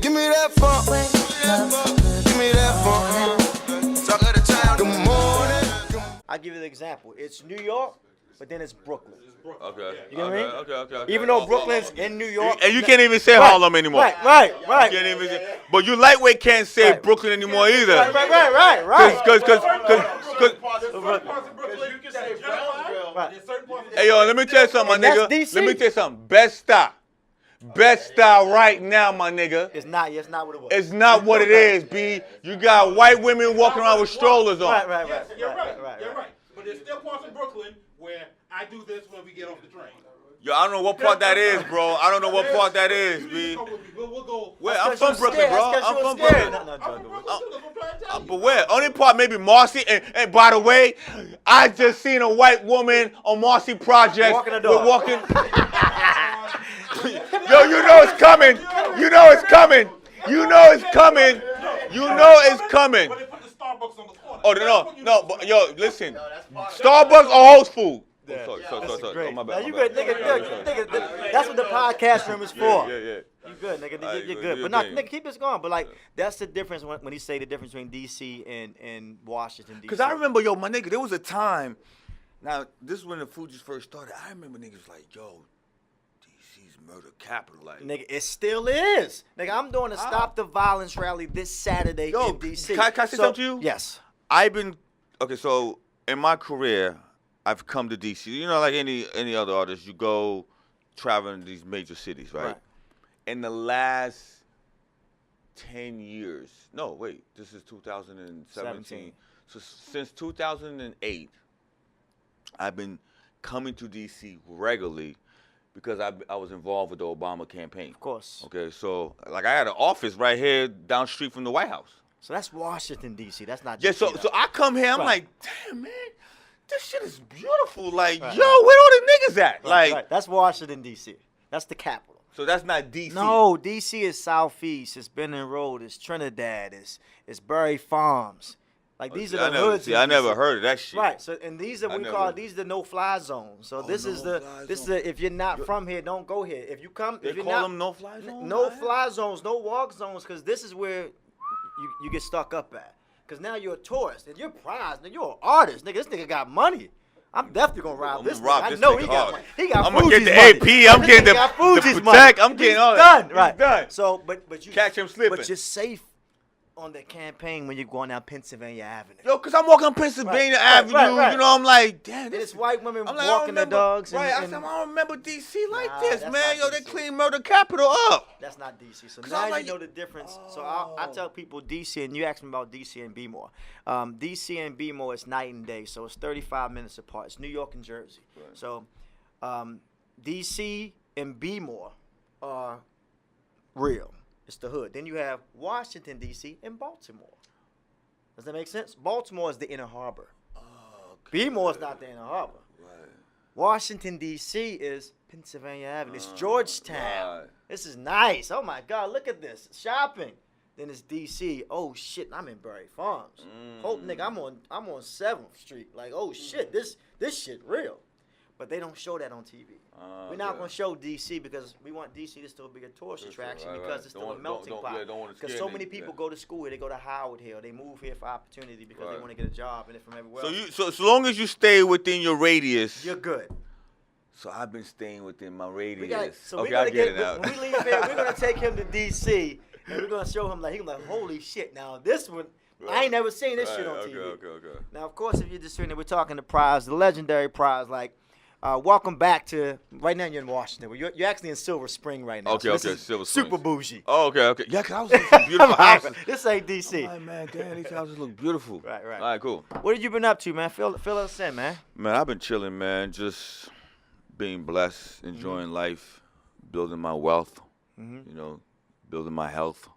Give me that funk. Give me that funk. Talk of the town. Good morning. I'll give you the example. It's New York, but then it's Brooklyn. Okay. You know what I mean? Okay. Even though Brooklyn's in New York. And you can't even say Harlem anymore. Right. You can't even say, but you lightway can't say Brooklyn anymore either. Right. Because hey, yo, let me tell you something, my nigga. DC? Let me tell you something. Best style right now, my nigga. It's not what it was. It's not what it is, B. You got white women walking around with strollers on. Right. You're right. But there's still parts of Brooklyn where I do this when we get off the train. Yo, I don't know what part that is, bro. I don't know what part that is, B. We'll go. Where? I'm from Brooklyn, bro. I'm from Brooklyn. No, But where? Only part maybe Marcy. And by the way, I just seen a white woman on Marcy Project walking a dog. walking. Yo, you know it's coming. You know it's coming. You know it's coming. You know it's coming. But they put the Starbucks on the corner. Oh no. But yo, listen. Starbucks or host food. Sorry. Great. My Now bad. you good, nigga. That's what the podcast room is for. Yeah. You good, nigga. Alright, You're good, good. you're But not, good. nigga, keep this going. But like, that's the difference when he say the difference between DC and Washington D.C. Cause I remember, yo, my nigga, there was a time. Now this is when the Fugees first started. I remember niggas like, yo, DC's murder capital. Like, Nigga, it still is. Nigga, I'm doing a Stop the Violence rally this Saturday Yo, in D.C. can I say something to you? Yes. So in my career, I've come to DC. You know, like any other artist, you go traveling to these major cities, right? In the last 10 years, no, wait, this is 2017. So since 2008, I've been coming to DC regularly because I was involved with the Obama campaign. Of course. Okay, so like I had an office right here down the street from the White House. So that's Washington, D.C. That's not Yeah, DC, so though. I come here, I'm Right. like, damn, man, this shit is beautiful. Like, yo, where all the niggas at? Right. That's Washington, D.C. That's the capital. So that's not DC. No, D.C. is Southeast. It's Benton Road. It's Trinidad. It's Berry Farms. Like, these are the hoods. I never heard of that shit. Right. So, and these are these are the no-fly zones. So this is if you're not from here, don't go here. If you come, They if you're call not, them no-fly zones? no-fly zones, no walk zones, because this is where you get stuck up at. Because now you're a tourist and you're Pras, and you're an artist, nigga. This nigga got money. I'm definitely gonna rob this nigga. I know he got money. He got I'm gonna get Fugees the money. AP. I'm getting the Fugees protect. money. I'm getting He's all done. that. Right. He's done. So, but you Catch him slipping. But you're safe on the campaign when you're going down Pennsylvania Avenue. Yo, cause I'm walking Pennsylvania Avenue. right. You know, I'm like, damn. And This it's white women I'm like, I don't walking their remember- dogs. Right. I and said, I don't remember DC like Nah, this, that's man. not Yo, they DC. clean murder capital up. That's not DC. So 'Cause now I'm like- you know the difference. So I tell people DC, and you ask me about DC and B-more. DC and B-more is night and day. So it's 35 minutes apart. It's New York and Jersey. Right. So DC and B-more are real. It's the hood. Then you have Washington, D.C. and Baltimore. Does that make sense? Baltimore is the inner harbor. B-more is not the inner harbor. Right. Washington, D.C. is Pennsylvania Avenue. It's Georgetown. right. This is nice. Oh, my God. Look at this. Shopping. Then it's D.C. Oh, shit. I'm in Berry Farms. Oh, nigga, I'm on 7th Street. Like, oh, shit. This shit real. But they don't show that on TV. We're not going to show D.C. because we want D.C. to still be a tourist attraction because it's still a melting pot. Because so many people go to school here. They go to Howard here. They move here for opportunity because they want to get a job and they're from everywhere else. So long as you stay within your radius. You're good. So I've been staying within my radius. When we leave here, we're gonna take him to DC and we're gonna show him he's like, holy shit! Now this one, I ain't never seen this shit on TV. Okay. Now, of course, if you're just sitting there, we're talking to Pras, the legendary Pras. Like, welcome back to. Right now, you're in Washington. You're actually in Silver Spring right now. Okay, so this is Silver super Springs. bougie. Oh, okay. Yeah, cause I was in some beautiful houses. This ain't DC. I'm like, man, damn, these houses look beautiful. Right. All right, cool. What have you been up to, man? Fill us in, man. Man, I've been chilling, man. Just being blessed, enjoying life, building my wealth, you know, building my health.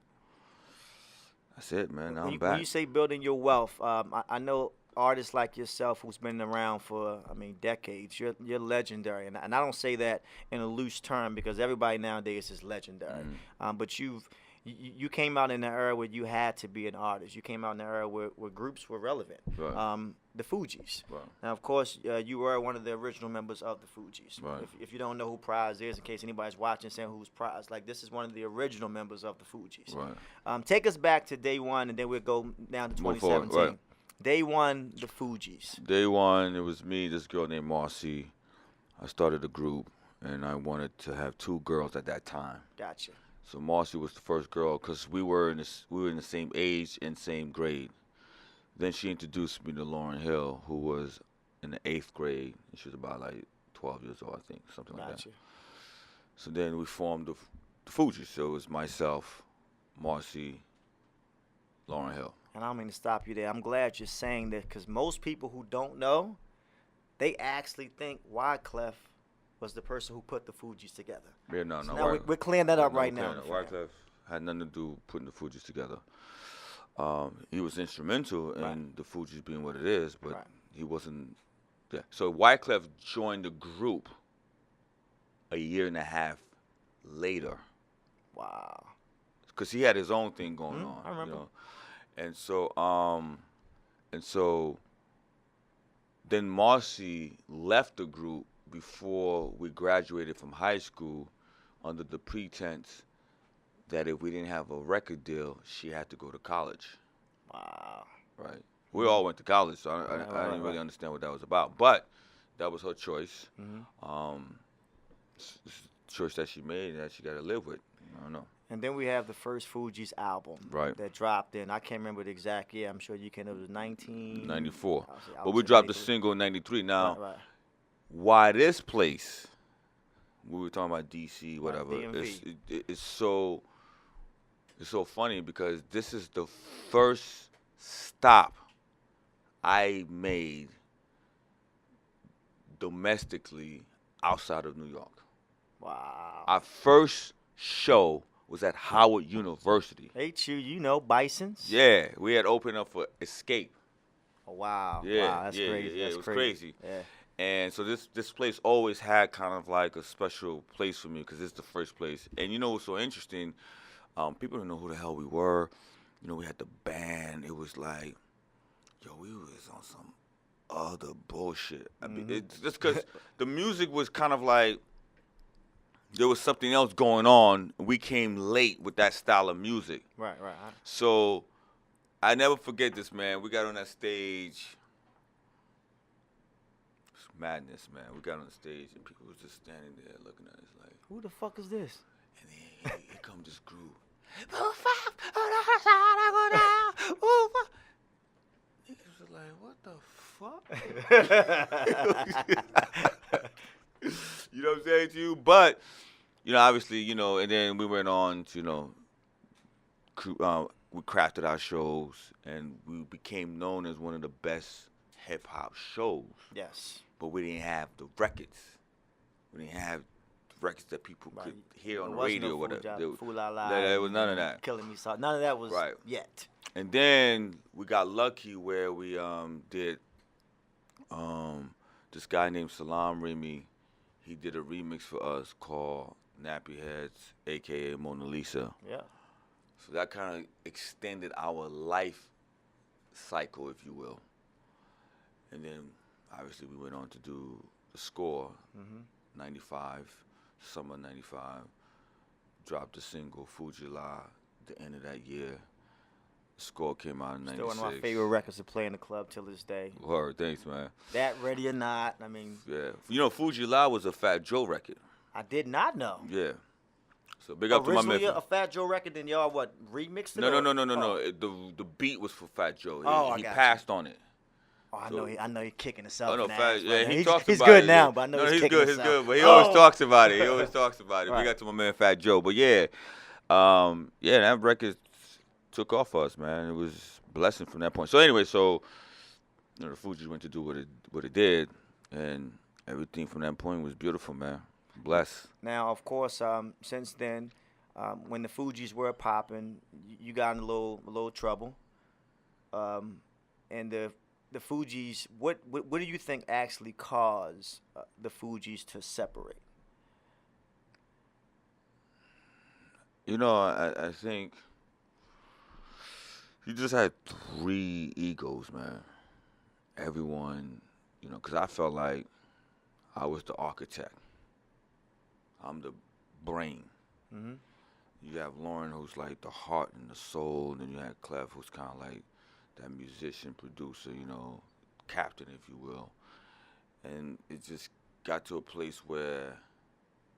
That's it, man. Now I'm back. When you say building your wealth, I know artists like yourself who's been around for, decades. You're legendary, and I don't say that in a loose term because everybody nowadays is legendary. But you've You came out in an era where you had to be an artist. You came out in an era where groups were relevant. Right. The Fugees. Right. Now, of course, you were one of the original members of the Fugees. Right. If you don't know who Pras is, in case anybody's watching saying who's Pras, like this is one of the original members of the Fugees. Right. Take us back to day one, and then we'll go down to Move 2017. forward, right. Day one, the Fugees. Day one, it was me, this girl named Marcy. I started a group, and I wanted to have 2 girls at that time. Gotcha. So Marcy was the first girl because we were in the same age and same grade. Then she introduced me to Lauren Hill, who was in the 8th grade. She was about like 12 years old, I think, something like Gotcha. that. So then we formed the Fugees. So it was myself, Marcy, Lauren Hill. And I don't mean to stop you there. I'm glad you're saying that because most people who don't know, they actually think Wyclef was the person who put the Fugees together. Yeah, no. So now we're clearing that up right now. Wyclef had nothing to do with putting the Fugees together. He was instrumental in the Fugees being what it is, but he wasn't. Yeah. So Wyclef joined the group a year and a half later. Wow. Because he had his own thing going on. I remember. You know? And so then Marcy left the group before we graduated from high school under the pretense that if we didn't have a record deal, she had to go to college. Wow. Right. We all went to college, so I didn't really understand what that was about. But that was her choice. It's a choice that she made and that she got to live with. I don't know. And then we have the first Fugees album that dropped in. I can't remember the exact year. I'm sure you can. It was 1994. I But would we say dropped the 93. single in 93. Now, Right. why this place, we were talking about DC, whatever, DMV. it's so funny because this is the first stop I made domestically outside of New York. Wow. Our first show was at Howard University. you know, Bisons. Yeah, we had opened up for Escape. Oh, wow. Yeah, wow, that's crazy. Yeah, That's it was crazy. Yeah. And so this place always had kind of like a special place for me because it's the first place. And you know what's so interesting? People don't know who the hell we were. You know, we had the band. It was like, yo, we was on some other bullshit. I mean, it's just because the music was kind of like, there was something else going on. We came late with that style of music. Right. So I never forget this, man. We got on that stage. It's madness, man. We got on the stage and people was just standing there looking at us like, Who the fuck is this? and then here comes this group. Niggas was like, what the fuck? You know what I'm saying to you? But, you know, obviously, you know, and then we went on to, you know, we crafted our shows and we became known as one of the best hip hop shows. Yes. But we didn't have the records. We didn't have the records that people could hear on the radio or whatever. There was none of that. Killing Me Soft. None of that was yet. And then we got lucky where we did this guy named Salam Remy. He did a remix for us called Nappy Heads, a.k.a. Mona Lisa. Yeah. So that kind of extended our life cycle, if you will. And then, obviously, we went on to do the score, 95, summer 95. Dropped the single, Fugees, the end of that year. The score came out in 96. Still one of my favorite records to play in the club till this day. Word, thanks, man. That Ready or Not, I mean. Yeah. You know, Fugees was a Fat Joe record. I did not know. Yeah. So big up to my Originally Memphis. a Fat Joe record, then y'all remixed it? No. Oh. The beat was for Fat Joe. I He got passed on it. Oh, I know he's kicking himself. Oh, no, in the ass, he he's, talks he's about good it. now, but I know No, he's he's kicking good. himself. He's good, but he always talks about it. He always talks about it. Right. We got to my man Fat Joe, but yeah, that record took off for us, man. It was a blessing from that point. So anyway, you know, the Fugees went to do what it did, and everything from that point was beautiful, man. Bless. Now, of course, since then, when the Fugees were popping, you got in a little trouble, and the Fugees. What do you think actually caused the Fugees to separate? I think you just had three egos, man. Everyone, because I felt like I was the architect. I'm the brain. Mm-hmm. You have Lauren, who's like the heart and the soul, and then you had Clef, who's kind of like that musician, producer, captain, if you will. And it just got to a place where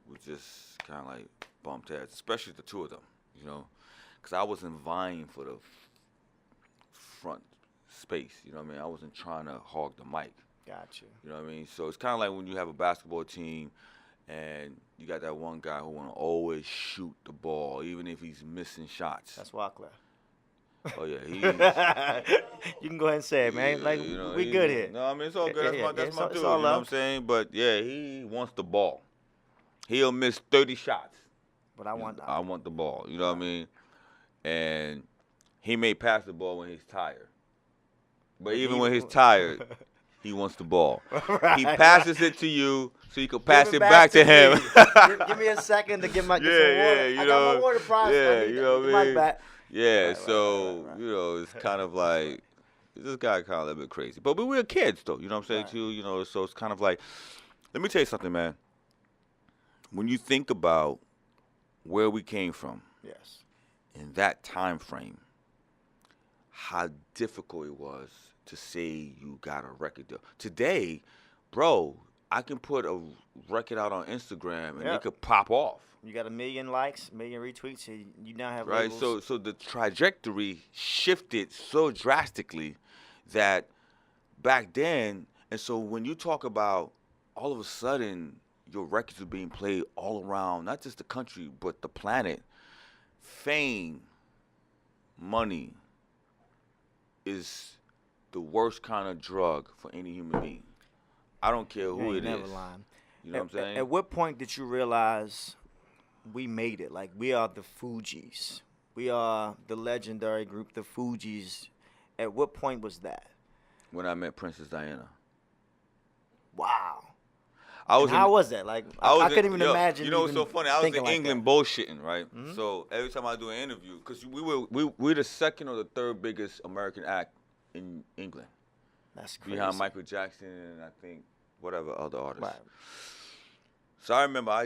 we just kind of like bumped heads, especially the two of them, because I wasn't vying for the front space, you know what I mean? I wasn't trying to hog the mic. Got you. You know what I mean? So it's kind of like when you have a basketball team and you got that one guy who want to always shoot the ball, even if he's missing shots. That's Wyclef. Oh, yeah. You can go ahead and say it, man. Like, we good here. No, I mean, it's all good. That's my dude, it's you all know what I'm love. saying? But, yeah, he wants the ball. He'll miss 30 shots. But I want I want the ball, you know what I mean? And he may pass the ball when he's tired. But even when he's tired, he wants the ball. Right. He passes it to you so you can pass it back to him. Give me a second to get some water. Yeah, I got my water, Pras. Yeah, I need you know what I mean? back. Yeah, Right, so, right. it's kind of like, this guy kind of a little bit crazy. But we were kids, though, you know what I'm saying, Right. too? So it's kind of like, let me tell you something, man. When you think about where we came from, Yes. in that time frame, how difficult it was to say you got a record deal. Today, bro, I can put a record out on Instagram and it could pop off. You got 1 million likes, 1 million retweets, and you now have Right, labels. so the trajectory shifted so drastically that back then, and so when you talk about all of a sudden your records are being played all around, not just the country, but the planet, fame, money is the worst kind of drug for any human being. I don't care who it never is. lying. You know what I'm saying? At what point did you realize we made it? Like, we are the Fugees. We are the legendary group, the Fugees. At what point was that? When I met Princess Diana. Wow. How was that? Like, I couldn't even imagine. You know what's so funny? I was in like England bullshitting, right? Mm-hmm. So every time I do an interview, because we're the second or the third biggest American act in England. That's crazy. Behind Michael Jackson and I think whatever other artists. Right. So I remember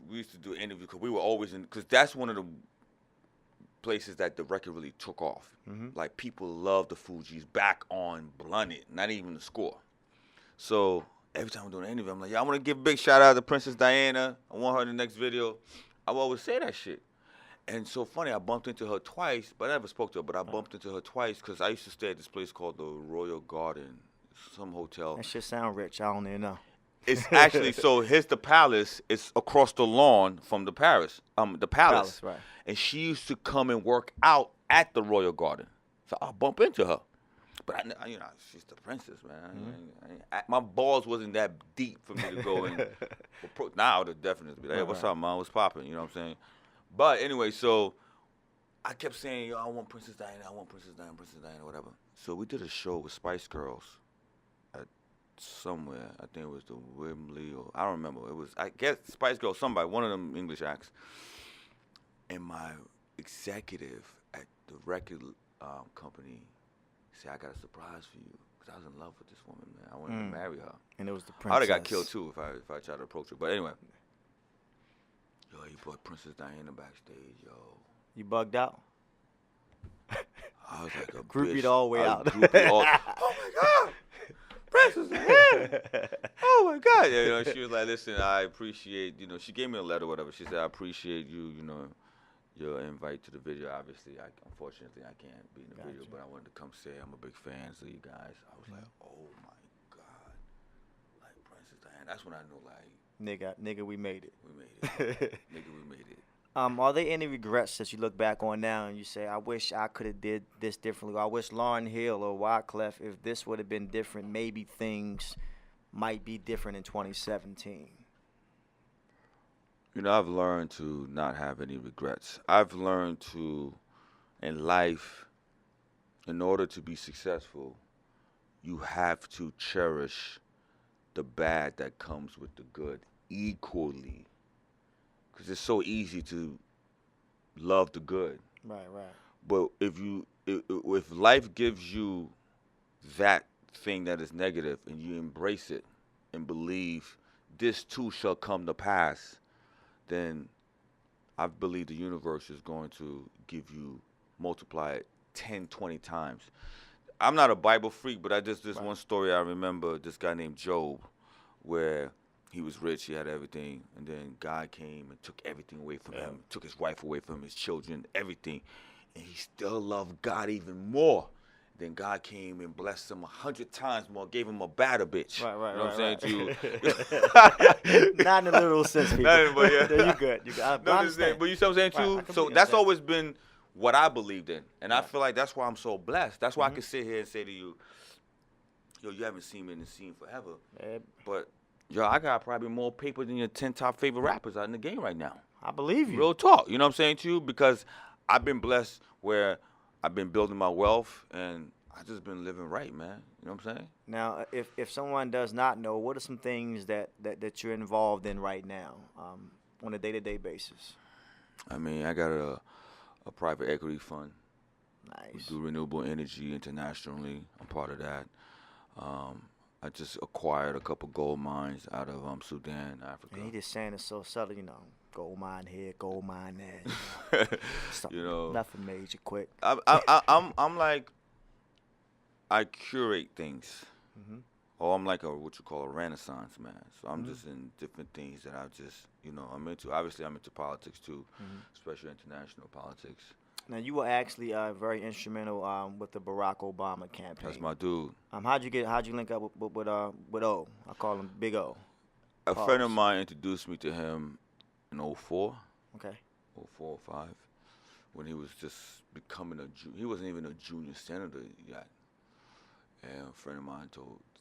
we used to do an interview because we were always in, because that's one of the places that the record really took off. Mm-hmm. Like, people love the Fugees back on Blunted, not even the score. So every time I'm doing an interview, I'm like, I want to give a big shout out to Princess Diana. I want her in the next video. I would always say that shit. And so funny, I bumped into her twice, but I never spoke to her, but I bumped into her twice because I used to stay at this place called the Royal Garden, some hotel. That shit sound rich. I don't even know. It's actually, so here's the palace. It's across the lawn from the palace. Right. And she used to come and work out at the Royal Garden. So I'll bump into her. But, she's the princess, man. Mm-hmm. My balls wasn't that deep for me to go and now to definitely be like, hey, what's up, man? What's popping? You know what I'm saying? But anyway, so I kept saying, I want Princess Diana, Princess Diana, whatever. So we did a show with Spice Girls at somewhere. I think it was the Wembley, or I don't remember. It was, I guess, Spice Girls, somebody, one of them English acts. And my executive at the record company said, I got a surprise for you. Because I was in love with this woman, man. I wanted to marry her. And it was the I princess. would have got killed, too, if I tried to approach her. But anyway. Yo, he brought Princess Diana backstage, yo. You bugged out? I was like a Groupied bitch. all the way out. Oh, my God. Princess Diana. Oh, my God. Yeah, she was like, listen, I appreciate, she gave me a letter or whatever. She said, I appreciate you, your invite to the video. Obviously, unfortunately, I can't be in the video, but I wanted to come say I'm a big fan of you guys. I was like, oh, my God. Like, Princess Diana. That's when I knew, like, Nigga, we made it. We made it. Nigga, we made it. Are there any regrets that you look back on now and you say, I wish I could have did this differently, or I wish Lauryn Hill or Wyclef, if this would have been different, maybe things might be different in 2017? I've learned to not have any regrets. I've learned to, in life, in order to be successful, you have to cherish the bad that comes with the good equally. Because it's so easy to love the good. Right. But if life gives you that thing that is negative and you embrace it and believe this too shall come to pass, then I believe the universe is going to give you, multiply it 10, 20 times. I'm not a Bible freak, but this one story I remember, this guy named Job, where he was rich, he had everything, and then God came and took everything away from him, took his wife away from him, his children, everything. And he still loved God even more. Then God came and blessed him 100 times more, gave him a badder bitch. Right. You know what I'm saying to you? Not in a literal sense, people. But yeah. You good. But you see what I'm saying too? Right, So that's always been what I believed in. And I feel like that's why I'm so blessed. That's why I can sit here and say to you, yo, you haven't seen me in the scene forever. But, yo, I got probably more paper than your 10 top favorite rappers out in the game right now. I believe you. Real talk. You know what I'm saying to you? Because I've been blessed where I've been building my wealth and I just been living right, man. You know what I'm saying? Now, if someone does not know, what are some things that you're involved in right now on a day-to-day basis? I mean, I got a private equity fund. We Nice. do renewable energy internationally. I'm part of that. I just acquired a couple gold mines out of Sudan, Africa. And he just saying it so subtle, gold mine here, gold mine there. You know, Nothing major, quick. I'm like, I curate things. Mm-hmm. Or I'm like what you call a renaissance man. So I'm just in different things that I just, I'm into. Obviously, I'm into politics too, especially international politics. Now, you were actually very instrumental with the Barack Obama campaign. That's my dude. How'd you link up with O? I call him Big O. A friend of mine introduced me to him in 04. Okay. 04 or 05, when he was just becoming he wasn't even a junior senator yet. And a friend of mine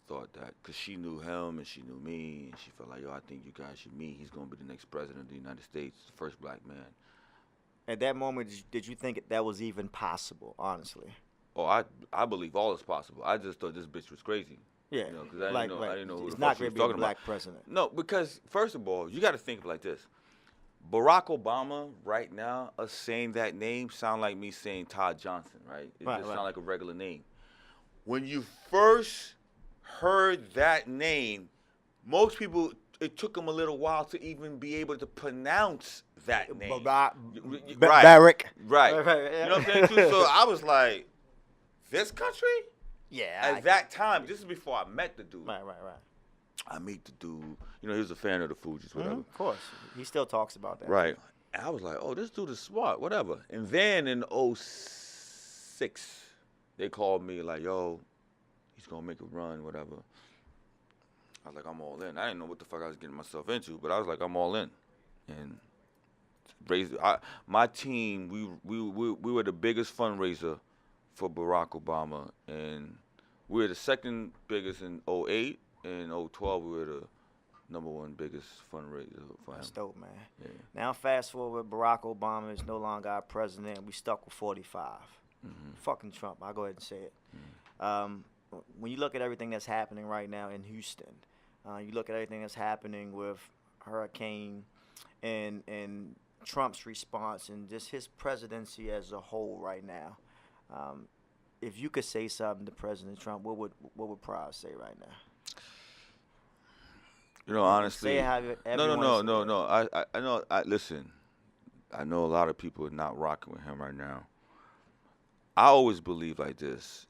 thought that, because she knew him and she knew me, and she felt like, yo, I think you guys should meet. He's going to be the next president of the United States, the first black man. At that moment, did you think that was even possible, honestly? Oh, I believe all is possible. I just thought this bitch was crazy. Yeah. Because I didn't know who it's the not fuck she going was to be a talking black about. president. No, because, first of all, you got to think of it like this. Barack Obama, right now, us saying that name sound like me saying Todd Johnson, right? It just sound like a regular name. When you first heard that name, most people, it took them a little while to even be able to pronounce that name. Barrick. Right. Yeah. You know what I'm saying, too? So I was like, this country? Yeah. At that time, this is before I met the dude. Right. I meet the dude. He was a fan of the Fugees, whatever. Of course. He still talks about that. Right. And I was like, oh, this dude is smart, whatever. And then in 06, they called me like, yo, he's going to make a run, whatever. I was like, I'm all in. I didn't know what the fuck I was getting myself into, but I was like, I'm all in. And my team, we were the biggest fundraiser for Barack Obama. And we were the second biggest in 08. In 012, we were the number one biggest fundraiser for him. That's dope, man. Yeah. Now, fast forward, Barack Obama is no longer our president. We stuck with 45. Fucking Trump. I'll go ahead and say it. When you look at everything that's happening right now in Houston, you look at everything that's happening with Hurricane and Trump's response and just his presidency as a whole right now. If you could say something to President Trump, what would Pras say right now? Honestly, say how no. I know. Listen, I know a lot of people are not rocking with him right now. I always believe like this.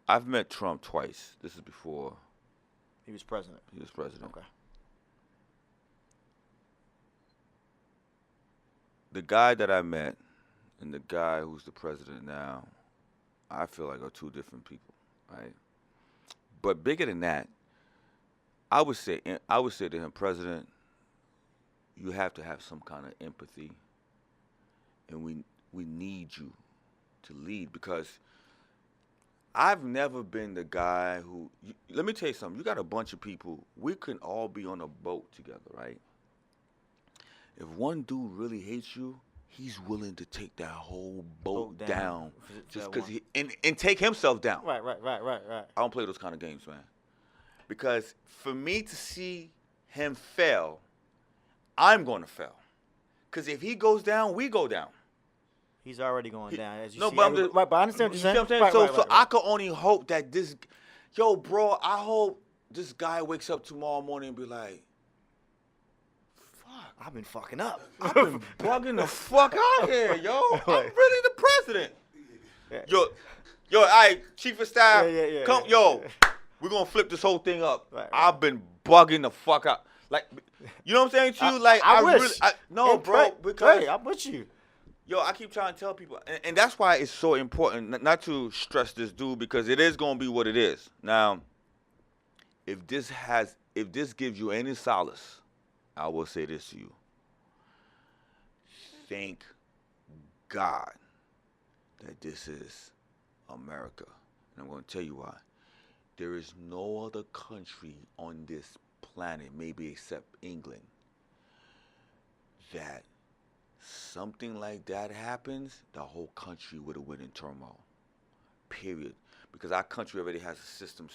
I've met Trump twice. This is before he was president. Okay. Okay. The guy that I met and the guy who's the president now, I feel like are two different people, right? But bigger than that, I would say to him, President, you have to have some kind of empathy, and we need you to lead, because I've never been the guy who. Let me tell you something. You got a bunch of people. We can all be on a boat together, right? If one dude really hates you, he's willing to take that whole boat down just because and take himself down. Right. I don't play those kind of games, man. Because for me to see him fail, I'm going to fail. Because if he goes down, we go down. He's already going down. As you No, see, but I'm just, right, but I understand what you you're see saying. what I'm saying? Right, So I could only hope that this, bro, I hope this guy wakes up tomorrow morning and be like, fuck, I've been fucking up. I've been bugging the fuck out here, yo. I'm really the president. Yeah. Yo, all right, chief of staff, Yeah. come, yo, we're gonna flip this whole thing up. Right. I've been bugging the fuck out. Like, you know what I'm saying to you? Like, I wish. really, no, And bro, because Trey, I'm with you. yo, I keep trying to tell people, and that's why it's so important not to stress this dude, because it is gonna be what it is. Now, if this gives you any solace, I will say this to you. Thank God that this is America. And I'm going to tell you why. There is no other country on this planet, maybe except England, that something like that happens, the whole country would have went in turmoil. Period. Because our country already has a system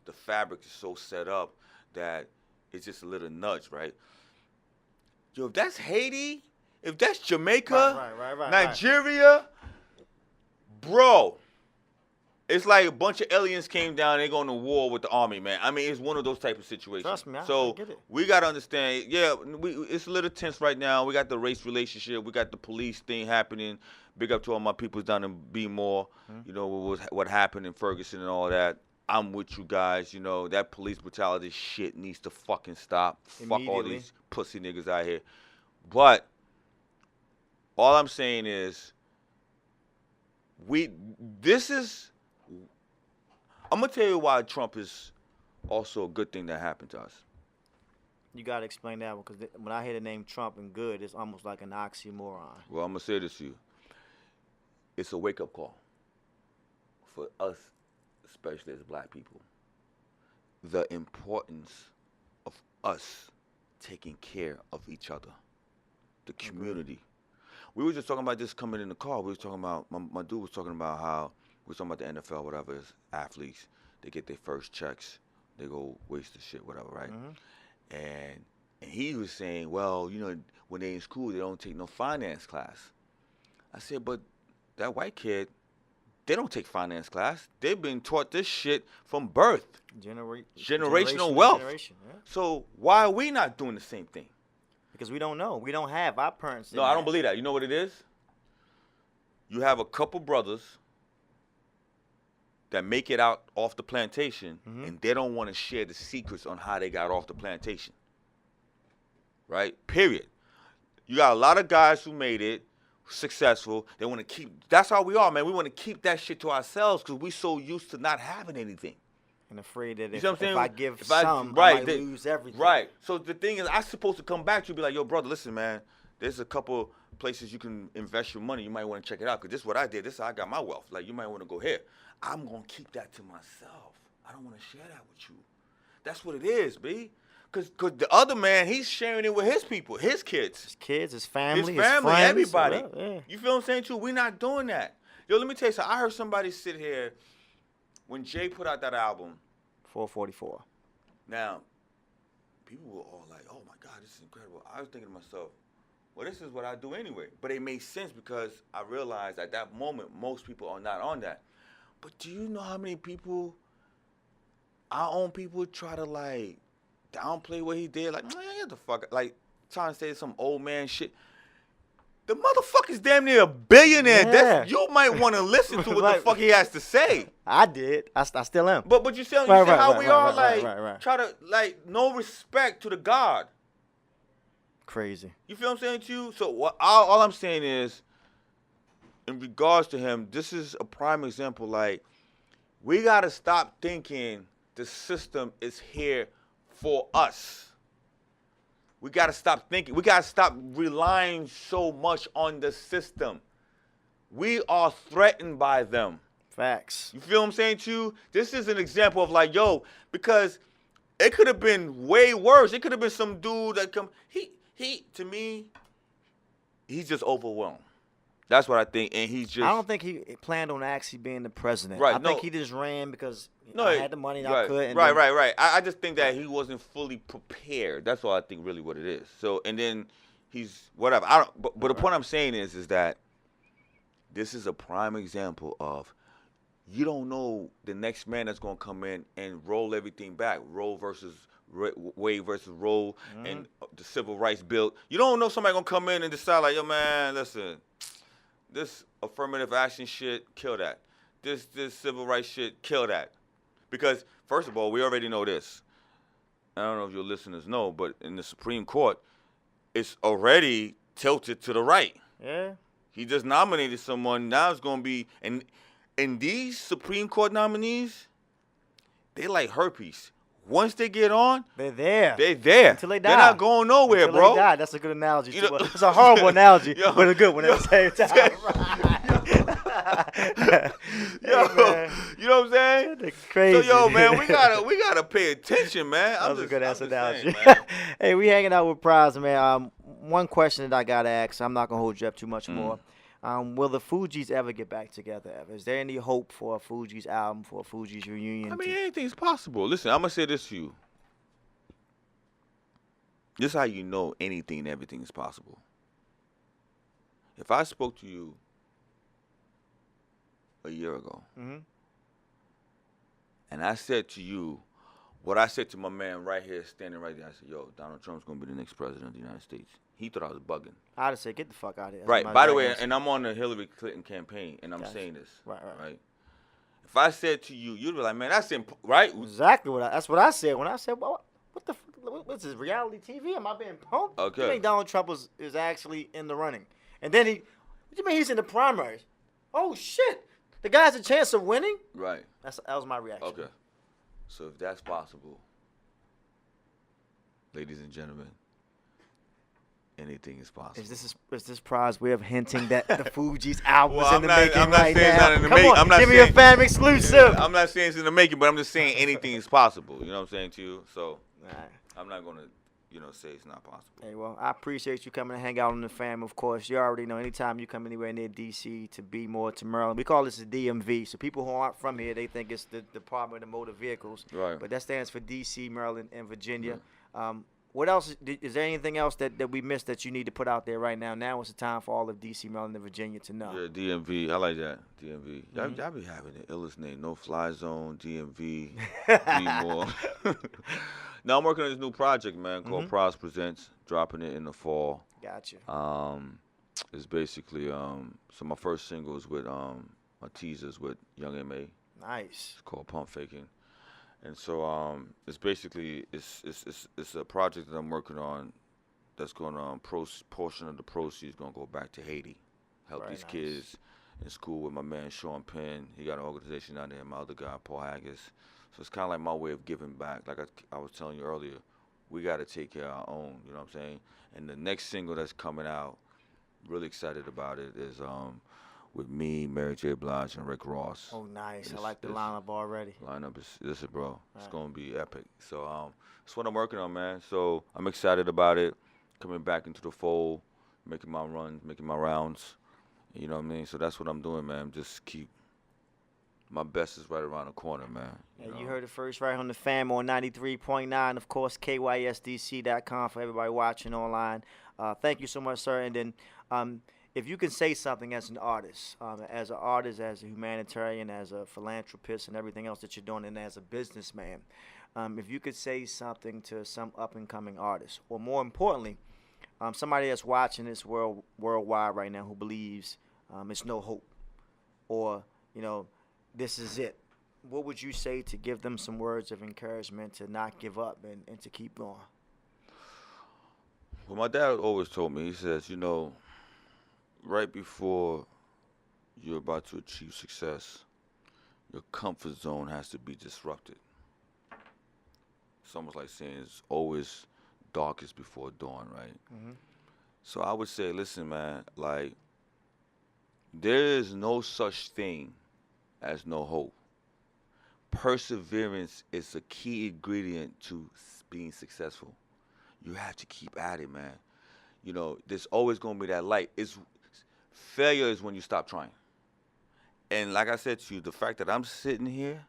the fabric is so set up that it's just a little nudge, right? Yo, if that's Haiti, if that's Jamaica, Right. Nigeria, bro, it's like a bunch of aliens came down, they going to war with the army, man. I mean, it's one of those type of situations. Trust me, I so get it. we got to understand, it's a little tense right now. We got the race relationship. We got the police thing happening. Big up to all my peoples down in B-More, you know, what happened in Ferguson and all that. I'm with you guys. You know, that police brutality shit needs to fucking stop. Fuck all these pussy niggas out here. But all I'm saying is, I'm going to tell you why Trump is also a good thing that happened to us. You got to explain that one, because when I hear the name Trump and good, it's almost like an oxymoron. Well, I'm going to say this to you. It's a wake-up call for us, especially as black people. The importance of us taking care of each other, the community. We were just talking about this coming in the car. We was talking about, my dude was talking about how, we was talking about the NFL, whatever, is athletes, they get their first checks, they go waste the shit, whatever, right? Mm-hmm. And he was saying, well, you know, when they in school, they don't take no finance class. I said, but that white kid, they don't take finance class. They've been taught this shit from birth. Generational wealth. Yeah. So why are we not doing the same thing? Because we don't know. We don't have our parents. No, I don't believe that. You know what it is? You have a couple brothers that make it out off the plantation, and they don't want to share the secrets on how they got off the plantation. Right? Period. You got a lot of guys who made it successful. They want to keep, that's how we are, man. We want to keep that shit to ourselves because we so used to not having anything. And afraid that if I give I might lose everything. Right. So the thing is, I'm supposed to come back to you and be like, yo, brother, listen, man, there's a couple places you can invest your money. You might want to check it out because this is what I did. This is how I got my wealth. Like, you might want to go here. I'm going to keep that to myself. I don't want to share that with you. That's what it is, B. Because the other man, he's sharing it with his people, his kids. His kids, his family, his friends, everybody. Yeah. You feel what I'm saying, too? We're not doing that. Yo, let me tell you something. I heard somebody sit here when Jay put out that album. 444. Now, people were all like, oh, my God, this is incredible. I was thinking to myself, well, this is what I do anyway. But it made sense because I realized at that moment, most people are not on that. But do you know how many people, our own people, try to, like, downplay what he did? Like, man, get the fuck, like, trying to say some old man shit. The motherfucker's damn near a billionaire. Yeah. You might want to listen to what the fuck he has to say. I did. I still am. But you see, how we are, like, try to, like, no respect to the God. Crazy. You feel what I'm saying to you? So all I'm saying is, in regards to him, this is a prime example. Like, we got to stop thinking the system is here for us. We got to stop thinking. We got to stop relying so much on the system. We are threatened by them. Facts. You feel what I'm saying to you? This is an example of like, yo, because it could have been way worse. It could have been some dude that come. He to me, he's just overwhelmed. That's what I think, and he's just. I don't think he planned on actually being the president. Right. I think he just ran because No, I had the money and I could. And right. I just think that he wasn't fully prepared. That's all I think really what it is. So, and then he's whatever. I don't. But the point I'm saying is that this is a prime example of you don't know the next man that's gonna come in and roll everything back. Roe versus Wade versus Roe and the civil rights bill. You don't know somebody gonna come in and decide like, yo man, listen, this affirmative action shit, kill that. This civil rights shit, kill that. Because first of all, we already know this. I don't know if your listeners know, but in the Supreme Court, it's already tilted to the right. Yeah. He just nominated someone. Now it's gonna be and these Supreme Court nominees, they like herpes. Once they get on, they're there. They're there. Until they die. They're not going nowhere, Until bro. They die. That's a good analogy. It's a horrible analogy, but a good one at the same time. You know what I'm saying? That's crazy. So, yo, man, we gotta pay attention, man. That was a good ass analogy. Saying, Hey, we hanging out with Pras, man. One question that I gotta ask. I'm not gonna hold you up too much more. Will the Fugees ever get back together ever? Is there any hope for a Fugees album, for a Fugees reunion? I mean, anything's possible. Listen, I'm going to say this to you. This is how you know anything and everything is possible. If I spoke to you a year ago, and I said to you what I said to my man right here, standing right there, I said, yo, Donald Trump's going to be the next president of the United States. He thought I was bugging. I'd have said, get the fuck out of here. Right. By the way, and I'm on the Hillary Clinton campaign, and I'm saying this. Right. If I said to you, you'd be like, man, that's right? Exactly that's what I said. When I said, well, what the fuck, what's this, reality TV? Am I being punked? Okay. You think Donald Trump is actually in the running? And then what do you mean he's in the primaries? Oh, shit. The guy has a chance of winning? Right. That was my reaction. Okay. So if that's possible, ladies and gentlemen, anything is possible. Is this Pras way of hinting that the Fugees album is in the making I'm not right saying now? Not in the Come making. on, I'm not give me saying, a fan exclusive. I'm not saying it's in the making, but I'm just saying anything is possible. You know what I'm saying to you? So I'm not going to, say it's not possible. Hey, well, I appreciate you coming to hang out on the fam, of course. You already know anytime you come anywhere near D.C. to be more to Maryland. We call this the DMV. So people who aren't from here, they think it's the Department of Motor Vehicles. Right. But that stands for D.C., Maryland, and Virginia. What else? Is there anything else that we missed that you need to put out there right now? Now is the time for all of D.C., Maryland, and Virginia to know. Yeah, DMV. I like that. DMV. Y'all be having the illest name. No Fly Zone, DMV, be more. Now I'm working on this new project, man, called Pras Presents. Dropping it in the fall. Gotcha. It's basically so my first single is with my teasers with Young M.A. Nice. It's called Pump Faking. And so it's basically it's a project that I'm working on that's going to portion of the proceeds going to go back to Haiti, help these kids in school with my man Sean Penn. He got an organization down there, my other guy Paul Haggis. So it's kind of like my way of giving back. Like I was telling you earlier, we got to take care of our own. You know what I'm saying? And the next single that's coming out, really excited about it, is with me, Mary J. Blige, and Rick Ross. Oh, nice. I like the lineup already. Lineup is bro. It's gonna be epic. So that's what I'm working on, man. So I'm excited about it. Coming back into the fold, making my runs, making my rounds. You know what I mean? So that's what I'm doing, man. Just keep. My best is right around the corner, man. You heard it first right on the fam on 93.9. Of course, KYSDC.com for everybody watching online. Thank you so much, sir. And then if you can say something as an artist, as a humanitarian, as a philanthropist, and everything else that you're doing, and as a businessman, if you could say something to some up-and-coming artist, or more importantly, somebody that's watching this worldwide right now who believes it's no hope, or, this is it, what would you say to give them some words of encouragement to not give up and to keep going? Well, my dad always told me, he says, right before you're about to achieve success, your comfort zone has to be disrupted. It's almost like saying it's always darkest before dawn, right? So I would say, listen, man, like, there is no such thing as no hope. Perseverance is a key ingredient to being successful. You have to keep at it, man. There's always going to be that light. Failure is when you stop trying. And like I said to you, the fact that I'm sitting here,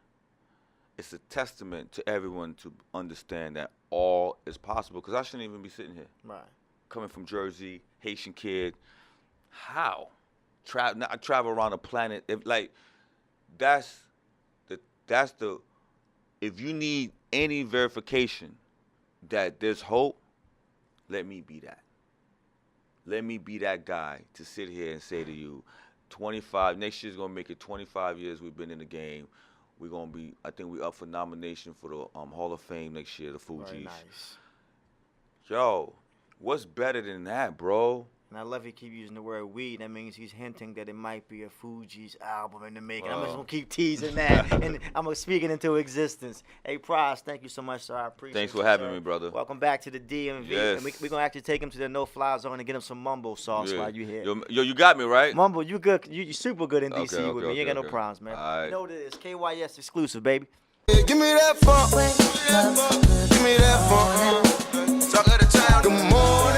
it's a testament to everyone to understand that all is possible, because I shouldn't even be sitting here. Right. coming from Jersey, Haitian kid. How? I travel around the planet. That's the. If you need any verification that there's hope, let me be that. Let me be that guy to sit here and say to you, 25. Next year's gonna make it 25 years we've been in the game. We're gonna be. I think we up for nomination for the Hall of Fame next year. The Fugees. Very nice. Yo, what's better than that, bro? And I love he keep using the word "we." That means he's hinting that it might be a Fugees album in the making. I'm just gonna keep teasing that, and I'm gonna speak it into existence. Hey, Pras, thank you so much, sir. I appreciate it. Thanks for having me, brother. Welcome back to the DMV. Yes. And we're gonna actually take him to the no-fly zone and get him some mumbo sauce while you here. Yo, you got me right. Mumbo, you good? You super good in DC Okay, with me. You ain't got no problems, man. All right. You know what it is? KYS exclusive, baby. Give me that funk. Give me that funk. Talk of the town. Good morning.